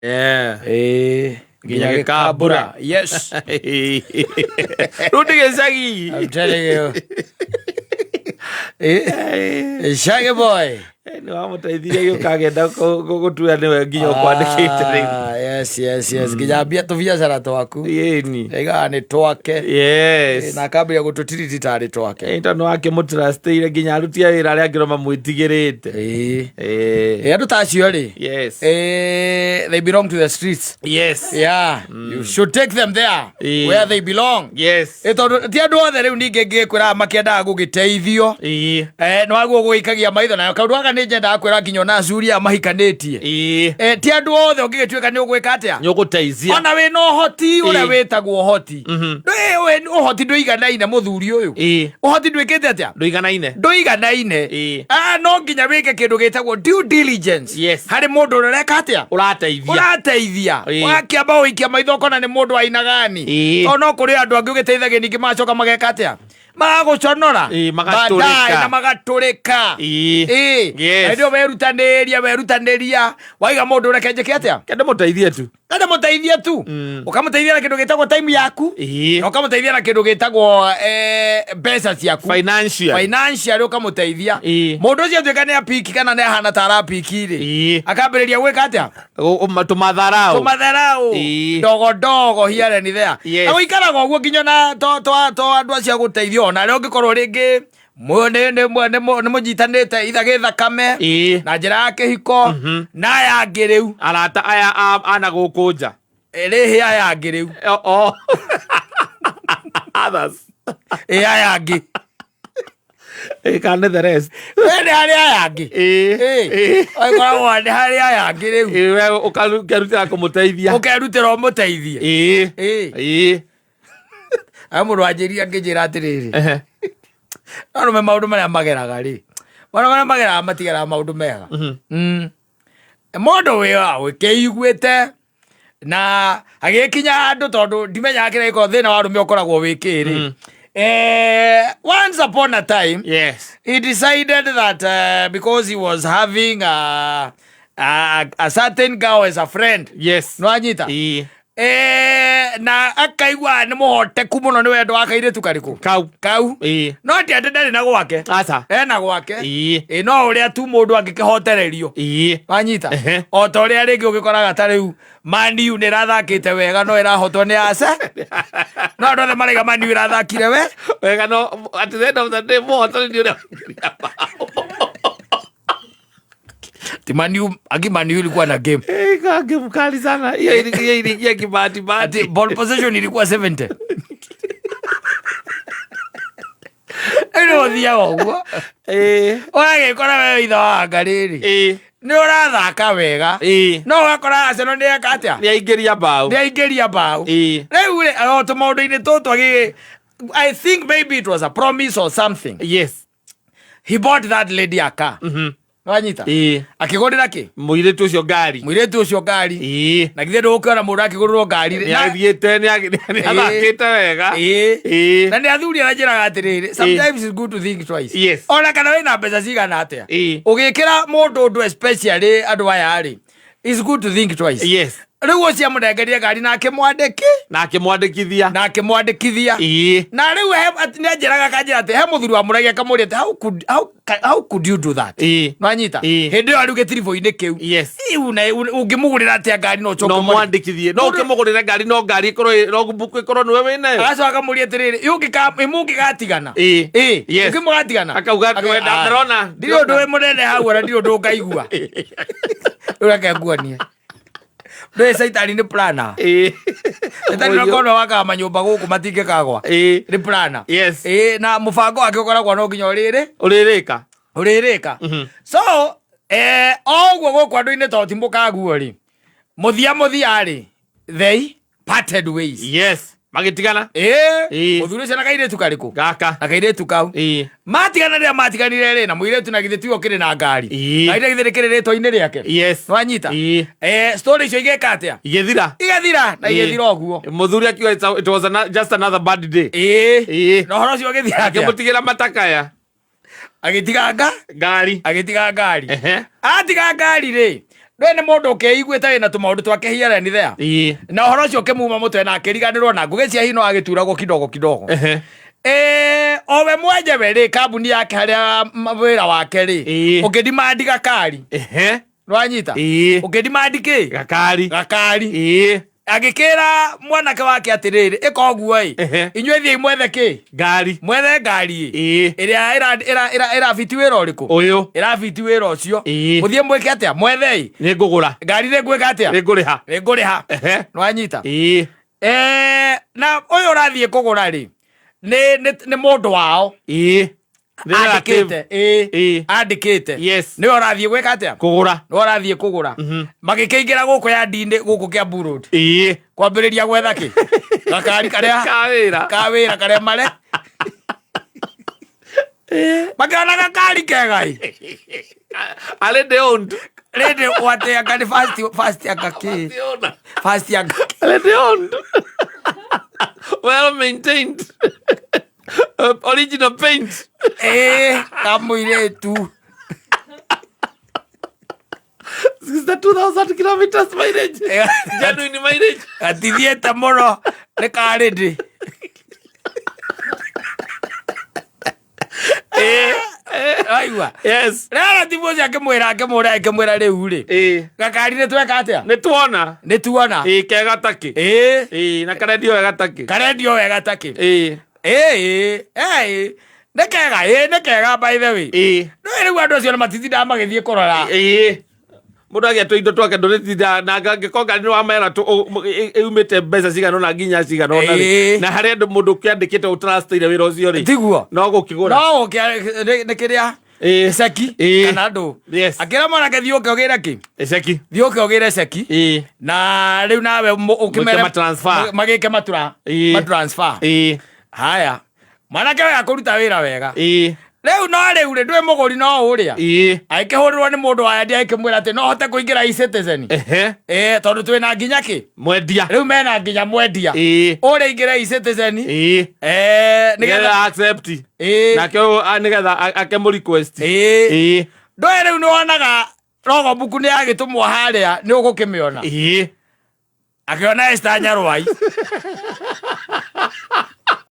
Nginya gikambura. Yes. Rundi gicagi. I'm telling you. Shaggy boy. No amũteithirie gĩũkagenda gũtua nĩwe nginya ũkwandĩkĩte rĩu. Yes. Nginya mbia tũbiacara twaku. Ĩni. Ega nĩ twake. Yes. Na akambĩrĩria gũtũtiriti tarĩ twake. Tondũ akĩmũtrustĩire nginya aruti a wĩra arĩa angĩ no mamwĩtigĩrĩte. Andũ ta acio rĩ. Yes. They belong to the streets. Yes. Yeah. You should take them there where they belong. Yes. Tondũ ti andũ othe rĩu ningĩ ngĩkwĩra makĩendaga gũgĩteithio. Nĩ waguo gũgĩikagia maitho nayo kaũndũ gaka nĩ nyendaga kwĩra nginya ona Azuria mahikanĩtie. Ti andũ othe ũngĩgĩtuĩka nĩ ũgwĩka atĩa. Nĩ ũgũteithia. Ona wĩna ũhoti ũrĩa wĩtagwo ũhoti. Ũhoti ndũiganaine mũthuri ũyũ. Ũhoti ndwĩkĩte atĩa. Ndũiganaine. No nginya wĩke kĩndũ gĩtagwo due diligence. Harĩ mũndũ ũrĩa ũreka atĩa. Ũrateithia. Wakĩamba ũikia maitho ũkona nĩ mũndũ aina gani. Tondũ no kũrĩ andũ angĩ ũgĩteithagia ningĩ magacoka mageka atĩa. Magagũconora. Na magatũrĩka. Ndio werutanĩria. Waiga mũndũ ũreke njĩke atĩa. Kende mũteithie tu. Ũkamũteithia na kĩndũ gĩtagwo time yaku. Na ũkamũteithia na kĩndũ gĩtagwo mbeca ciaku. Financial ũkamũteithia. Mũndũ ũcio atuĩka nĩ apiki kana nĩ ahana ta arapiki rĩ. Akambĩrĩria gwĩka atĩa. Tũmatharau. Ndogo here and there. Na ũikaraga ũguo nginya na andũ acio gũteithio ona rĩo ũngĩkorwo rĩngĩ nĩ mũnyitanĩte itha gĩthakame na njĩra ya kĩhiko na aya angĩ rĩu arata aya ana gũkũ nja rĩhĩ aya angĩ rĩu others aya angĩ Can the rest. Nĩ harĩ aya angĩ. Oikoragwo nĩ harĩ aya angĩ rĩu. We ũkerutĩra kũmũteithia. Ũkerutĩra ũmũteithie. Mũndũ wanjĩria ngĩnjĩra atĩrĩrĩ. Arũme maũndũ marĩa mageraga rĩ. Maũndũ marĩa mageraga matigeraga maũndũ mega. Mũndũ wĩkĩiguĩte na agĩkinya handũ tondũ ndimenyaga kĩrĩa gĩkoragwo thĩna wa arũme ũkoragwo wĩkĩrĩ. Once upon a time, he decided that because he was having a certain girl as a friend. No anyita. Na akaigua nĩ mũhoteku mũno nĩ wendo wa kairĩtu karĩkũ. Kau. No ti atĩ ndarĩ na gwake. Ena gwake. No ũrĩa tu mũndũ angĩkĩhotererio. Wanyita. O ta ũrĩa rĩngĩ ũgĩkoraga ta rĩu Man U nĩ ĩrathakĩte wega no ĩrahotwo nĩ Arsenal. No andũ othe maraiga Man U ĩrathakire wega no at the end of the day mũhotani nĩ ũrĩa. Man U ilikuwa na game. Game kali sana. Hiyo iliingia kibahati. Ball possession ilikuwa 70. Thia ũguo. Wagĩkora wewe ithe wa ngarĩrĩ. Nĩ ũrathaka wega. No ũgakora Arsenal nĩ eka atĩa. Nĩaingĩria mbaũ. Rĩu tũmaũndũ-inĩ tũtũ I think maybe it was a promise or something. He bought that lady a car. Wanyita. Akĩgũrĩra kĩ? Mũirĩtu ũcio ngari. Na githĩ ndũgũkĩona mũndũ akĩgũrĩrwo ngari. Nĩathiĩte nĩathakĩte wega. Na nĩ athuri aranjĩraga atĩrĩrĩ. Sometimes it's good to think twice. Ona kana wĩna mbeca cigana atĩa. Ũgĩkĩra mũndũ ũndũ especially andũ aya rĩ. It's good to think twice. Rĩu ũcio amũnengeria ngari na akĩmwandĩkithia. Na rĩu nĩanjĩraga kanjĩra atĩ he mũthuri wa mũragia kamũria atĩ how could you do that? Nwanyita. Hĩndĩ ĩyo rĩu gĩtiribũ-inĩ kĩu. Ũngĩmũgũrĩra atĩa ngari no mwandĩkithie. No ũkĩmũgũrĩra ngari no ngari ĩkorwo nĩwe wĩnayo. Agacoka akamũria atĩrĩrĩ mũngĩgatigana. Mũngĩmũgatigana. Akauga ndĩrona. Ndirĩ ũndũ wĩ mũnene hau ona ndirĩ ũndũ ngaigua. Rĩu akenguania. Ndũĩ Saitani nĩ plana. Saitani no wakaga manyũmba gũkũ matingĩkagwa. Nĩ plana. Na mũbango wake ũkoragwo no nginya ũrĩrĩka. So ũguo gũkũ andũ-inĩ to ti mũkaguo rĩ. Mũthia rĩ. They parted ways. Magĩtigana. Mũthuri ũcio na kairĩtu karĩkũ. Gaka. Na kairĩtu kau. Matigana rĩrĩa matiganire rĩ na mũirĩtu na githĩ tiyo kĩrĩ na ngari. Na githĩ kĩrĩ rĩtwa-inĩ rĩake. Wanyita. Story icio igĩka atĩa. Igĩthira na igĩthira ũguo. Mũthuri akiuga it was just another bad day. Na ũhoro ũcio ũgĩthira atĩa. Akĩmũtigĩra matakaya. Agĩtiga ngari. Atiga ngari rĩ. we ne mundu keiguita ina tumaundu twake hiara ni there na horo cio kemuma mutwe na akiriganirwo na ngugi cia hino agituragwo kidogo kidogo owe mwenje weri kambuni yake haria wira wake ri ukidimandi gakari rwanyita ukidimandi ki gakari agikira mwanake wake atiriri ikoguo inywe thie mwethe ki mwethe ngari iria ira fiti wira uriku uyu ira fiti wira ucio muthie mwike atia mwethe ni ngugura ngari ni ngwika atia ni nguriha rwanyita na uyu urathie kugura ri ni mundu wao andikite ni orathie gwika atia kugura ni orathie kugura magikiingira guku ya ndinde guku kia burud kwambiriria gwetha ki gakari karia kawira karia mare makana gakari kegai alende owned rede wate akani fast akaki fast akaki alende owned well maintained original paint kamuire tu 62,000 kilometers mileage genuine mileage atithiete muno ni karidi aigua yes rara timu cia akimwira riu ri gakari ni tweka atia ni tuona kega taki na karendio wega taki nekega by the way no riu andu acio matitinda magithie kurora mundu ageto indo twake nduritinda na ngikonga ni wa mera tu umite mbeca cigano na nginya cigano na hari mundu kiandikite utrustire wira ucio ri tiguo no gukigura no nikiria seki kana ndu akira mwana gathio ukiogera ki seki thio ukiogera seki na riu nawe ukimera magike matransfer haya mwana ke akuruta wira wega riu no riu ri ndwe muguri no uria aikihurirwo ni mundu wa ndia ikimwira ati no hote kuingira e-citizen tondu twina nginya ki mwendia riu mena nginya mwendia uria ingira e-citizen nigetha accept nake nigetha akemu request ndwe riu ni wonaga rogo buku ni agitumwo haria ni ugukimiona akiona Esther Nyarwai